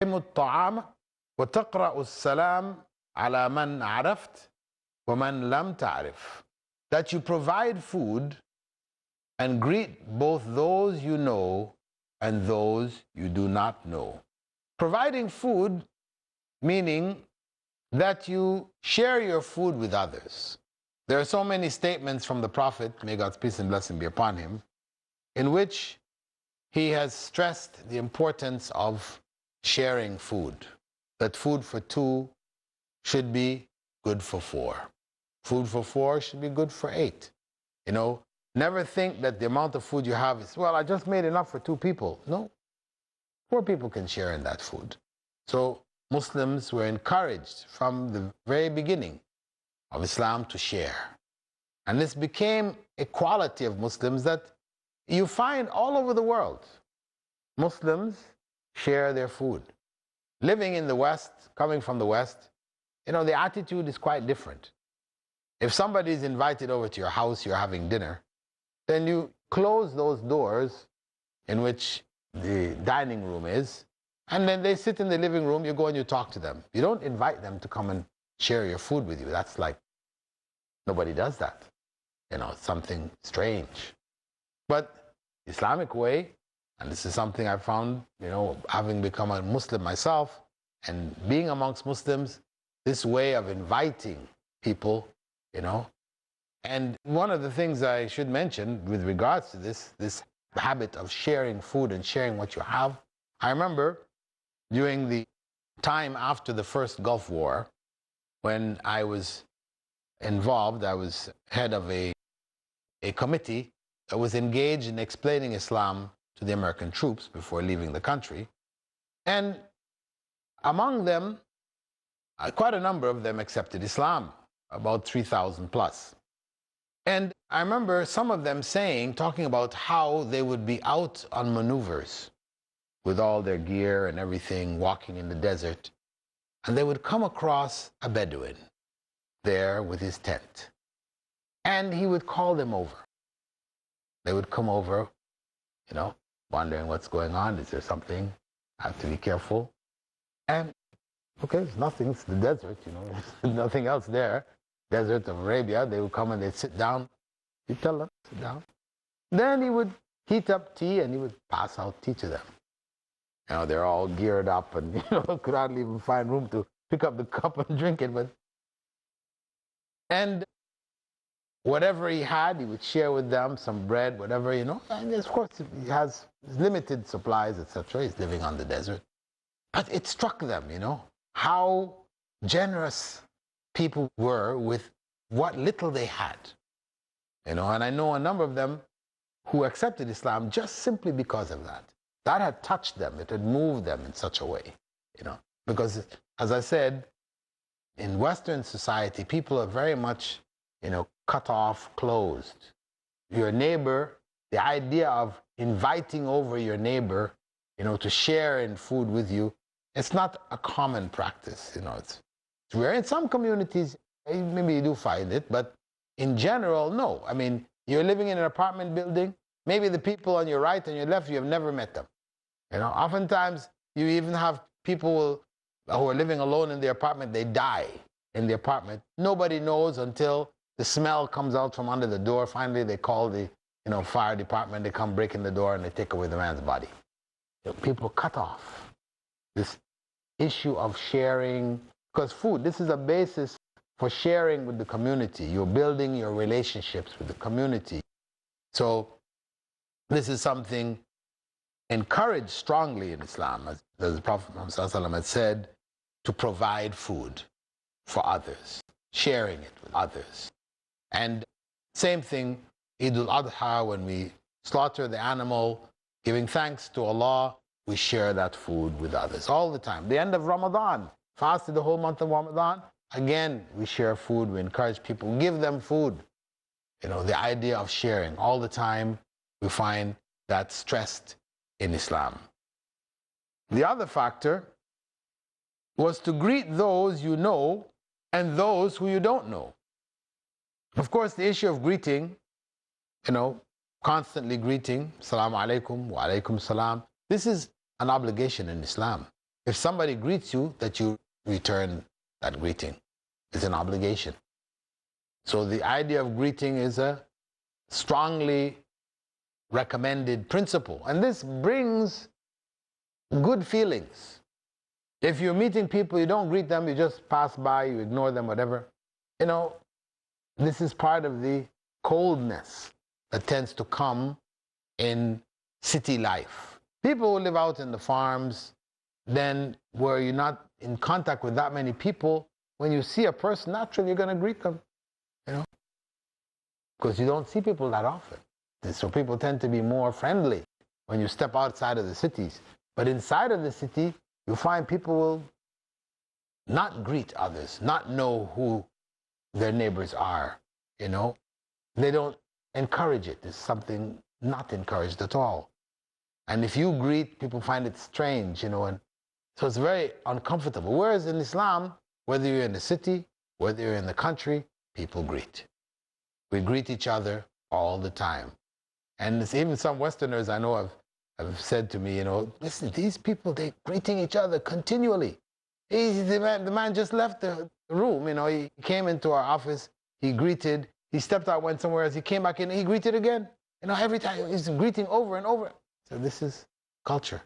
الطعام وتقرأ السلام على من عرفت ومن لم تعرف. That you provide food and greet both those you know and those you do not know. Providing food meaning that you share your food with others. There are so many statements from the Prophet, may God's peace and blessing be upon him, in which he has stressed the importance of sharing food. That food for two should be good for four. Food for four should be good for eight. You know, never think that the amount of food you have is, well, I just made enough for two people. No, four people can share in that food. So Muslims were encouraged from the very beginning of Islam to share. And this became a quality of Muslims that you find all over the world. Muslims share their food. Living in the West, coming from the West, you know, the attitude is quite different. If somebody is invited over to your house, you're having dinner, then you close those doors in which the dining room is, and then they sit in the living room, you go and you talk to them. You don't invite them to come and share your food with you. That's like, nobody does that. You know, it's something strange. But Islamic way, and this is something I found, you know, having become a Muslim myself and being amongst Muslims, this way of inviting people, you know. And one of the things I should mention with regards to this habit of sharing food and sharing what you have, I remember during the time after the first Gulf War, when I was involved, I was head of a committee that was engaged in explaining Islam to the American troops before leaving the country. And among them, quite a number of them accepted Islam, about 3,000 plus. And I remember some of them talking about how they would be out on maneuvers with all their gear and everything, walking in the desert. And they would come across a Bedouin there with his tent. And he would call them over. They would come over, you know, wondering what's going on. Is there something? I have to be careful. And, okay, it's nothing. It's the desert, you know. There's nothing else there. Desert of Arabia. They would come and they'd sit down. You tell them, sit down. Then he would heat up tea and he would pass out tea to them. You know, they're all geared up and, you know, could hardly even find room to pick up the cup and drink it. And whatever he had, he would share with them, some bread, whatever, you know. And of course, he has limited supplies, etc. He's living on the desert. But it struck them, you know, how generous people were with what little they had. You know, and I know a number of them who accepted Islam just simply because of that. That had touched them. It had moved them in such a way, you know. Because, as I said, in Western society, people are very much, you know, cut off, closed. Your neighbor, the idea of inviting over your neighbor, you know, to share in food with you, it's not a common practice, you know. It's rare. In some communities, maybe you do find it, but in general, no. I mean, you're living in an apartment building, maybe the people on your right and your left, you have never met them. You know, oftentimes, you even have people who are living alone in the apartment, they die in the apartment. Nobody knows until the smell comes out from under the door. Finally, they call the, you know, fire department. They come break in the door and they take away the man's body. You know, people cut off this issue of sharing, because food, this is a basis for sharing with the community. You're building your relationships with the community. So this is something encouraged strongly in Islam, as the Prophet Muhammad had said, to provide food for others, sharing it with others. And same thing, Eid al-Adha, when we slaughter the animal, giving thanks to Allah, we share that food with others all the time. The end of Ramadan, fasted the whole month of Ramadan, again, we share food, we encourage people, give them food. You know, the idea of sharing all the time, we find that stressed in Islam. The other factor was to greet those you know and those who you don't know. Of course, the issue of greeting, you know, constantly greeting, Assalamu alaikum, wa alaikum salam, this is an obligation in Islam. if somebody greets you, that you return that greeting. It's an obligation. So the idea of greeting is a strongly recommended principle. And this brings good feelings. If you're meeting people, you don't greet them, you just pass by, you ignore them, whatever. You know, this is part of the coldness that tends to come in city life. People who live out in the farms, then where you're not in contact with that many people, when you see a person, naturally you're going to greet them, you know, because you don't see people that often. And so people tend to be more friendly when you step outside of the cities. But inside of the city, you find people will not greet others, not know who their neighbors are, you know. They don't encourage it. It's something not encouraged at all. And if you greet, people find it strange, you know, and so it's very uncomfortable. Whereas in Islam, whether you're in the city, whether you're in the country, people greet. We greet each other all the time. And it's even some Westerners I know have said to me, you know, listen, these people, they're greeting each other continually. The man just left the room, you know, he came into our office, he greeted, he stepped out, went somewhere else, he came back in, he greeted again. You know, every time he's greeting over and over. So this is culture.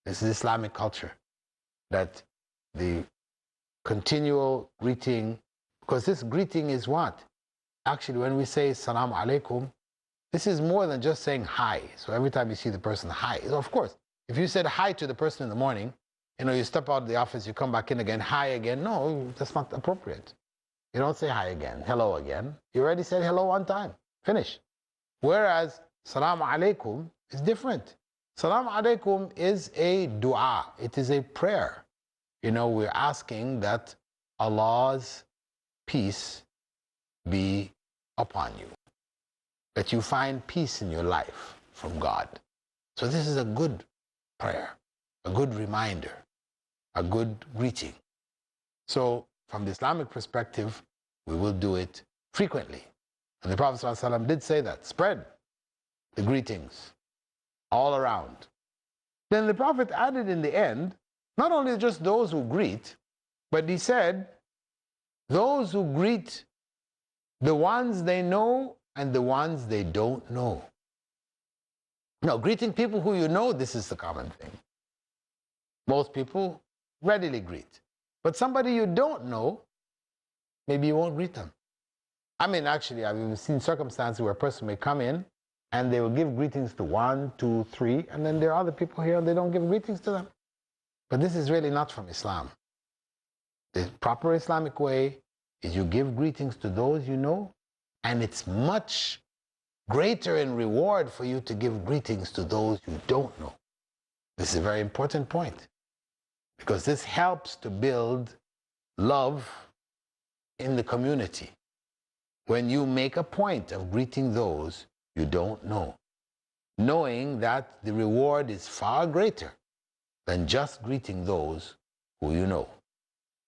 This is Islamic culture. That the continual greeting, because this greeting is what? Actually, when we say Salaam Alaikum, this is more than just saying hi. So every time you see the person, hi. So of course, if you said hi to the person in the morning, you know, you step out of the office, you come back in again, hi again. No, that's not appropriate. You don't say hi again, hello again. You already said hello one time. Finish. Whereas Salaam Alaikum is different. Salaam Alaikum is a dua. It is a prayer. You know, we're asking that Allah's peace be upon you. That you find peace in your life from God. So this is a good prayer, a good reminder, a good greeting. So from the Islamic perspective, we will do it frequently. And the Prophet ﷺ did say that, spread the greetings all around. Then the Prophet added in the end, not only just those who greet, but he said, those who greet the ones they know and the ones they don't know. Now, greeting people who you know, this is the common thing. Most people readily greet. But somebody you don't know, maybe you won't greet them. I mean, actually, I've even seen circumstances where a person may come in and they will give greetings to 1, 2, 3, and then there are other people here and they don't give greetings to them. But this is really not from Islam. The proper Islamic way is you give greetings to those you know, and it's much greater in reward for you to give greetings to those you don't know. This is a very important point, because this helps to build love in the community. When you make a point of greeting those you don't know, knowing that the reward is far greater than just greeting those who you know.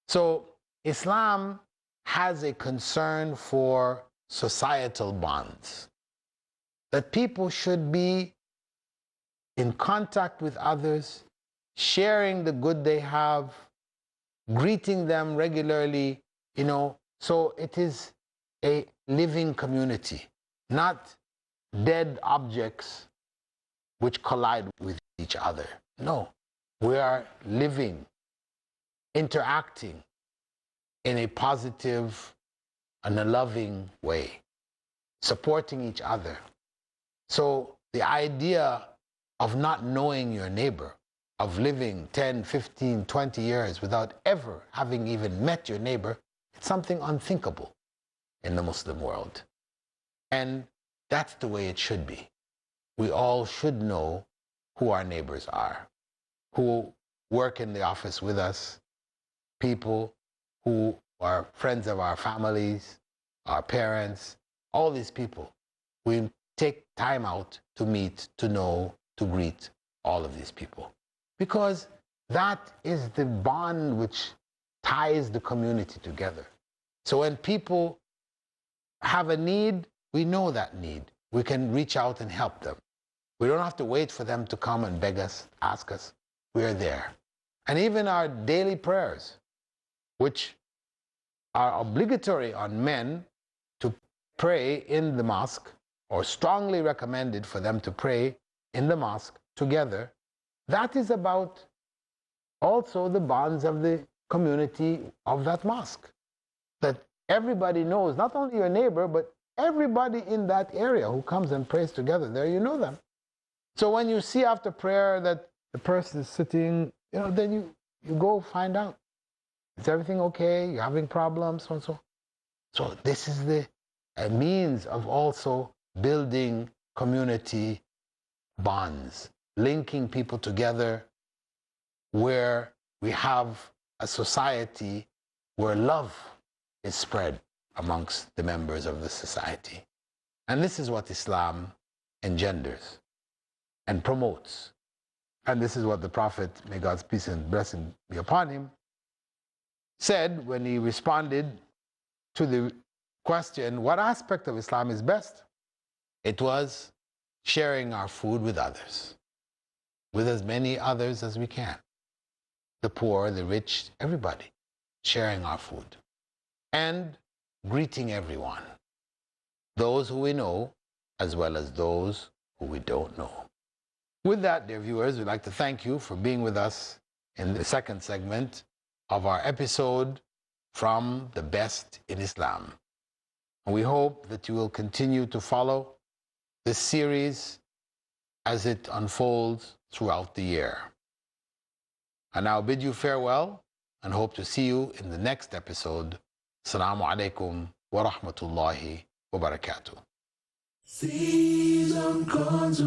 So Islam has a concern for societal bonds, that people should be in contact with others, sharing the good they have, greeting them regularly, you know. So it is a living community, not dead objects which collide with each other. No, we are living, interacting in a positive and a loving way, supporting each other. So the idea of not knowing your neighbor, of living 10, 15, 20 years without ever having even met your neighbor, it's something unthinkable in the Muslim world. And that's the way it should be. We all should know who our neighbors are, who work in the office with us, people who are friends of our families, our parents, all these people. We take time out to meet, to know, to greet all of these people. Because that is the bond which ties the community together. So when people have a need, we know that need. We can reach out and help them. We don't have to wait for them to come and beg us, ask us. We're there. And even our daily prayers, which are obligatory on men to pray in the mosque, or strongly recommended for them to pray in the mosque together, that is about also the bonds of the community of that mosque. That everybody knows, not only your neighbor, but everybody in that area who comes and prays together there, you know them. So when you see after prayer that the person is sitting, then you go find out. Is everything okay? You're having problems, so and so. So this is the means of also building community bonds, linking people together, where we have a society where love is spread amongst the members of the society. And this is what Islam engenders and promotes. And this is what the Prophet, may God's peace and blessing be upon him, said when he responded to the question, what aspect of Islam is best? It was sharing our food with others, with as many others as we can. The poor, the rich, everybody, sharing our food. And greeting everyone, those who we know, as well as those who we don't know. With that, dear viewers, we'd like to thank you for being with us in the second segment of our episode, From the Best in Islam. And we hope that you will continue to follow this series as it unfolds throughout the year. I now bid you farewell and hope to see you in the next episode. Assalamu alaikum wa rahmatullahi wa barakatuh. Season comes,